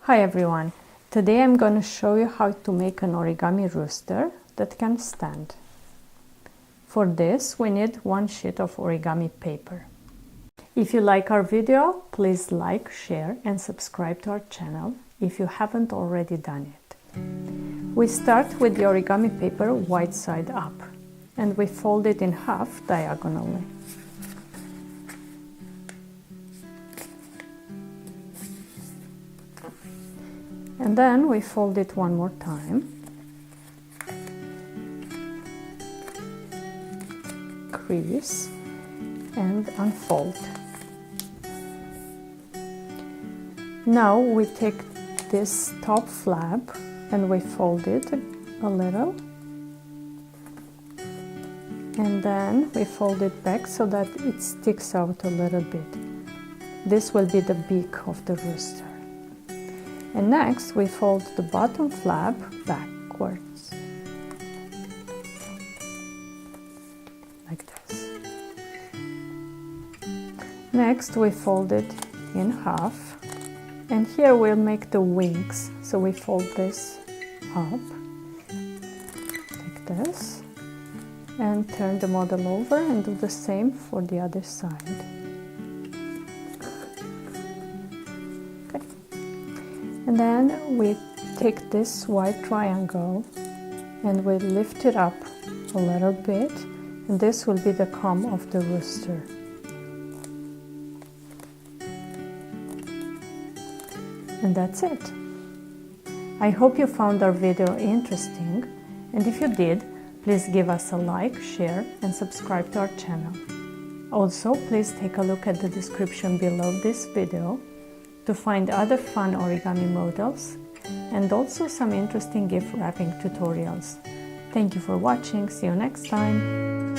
Hi everyone! Today I'm going to show you how to make an origami rooster that can stand. For this we need one sheet of origami paper. If you like our video, please like, share and subscribe to our channel if you haven't already done it. We start with the origami paper white side up and we fold it in half diagonally. And then we fold it one more time, crease and unfold. Now we take this top flap and we fold it a little, and then we fold it back so that it sticks out a little bit. This will be the beak of the rooster. And next we fold the bottom flap backwards, like this. Next we fold it in half, and here we'll make the wings. So we fold this up, like this, and turn the model over and do the same for the other side. And then we take this white triangle and we lift it up a little bit, and this will be the comb of the rooster. And that's it. I hope you found our video interesting, and if you did, please give us a like, share and subscribe to our channel. Also, please take a look at the description below this video to find other fun origami models and also some interesting gift wrapping tutorials. Thank you for watching. See you next time.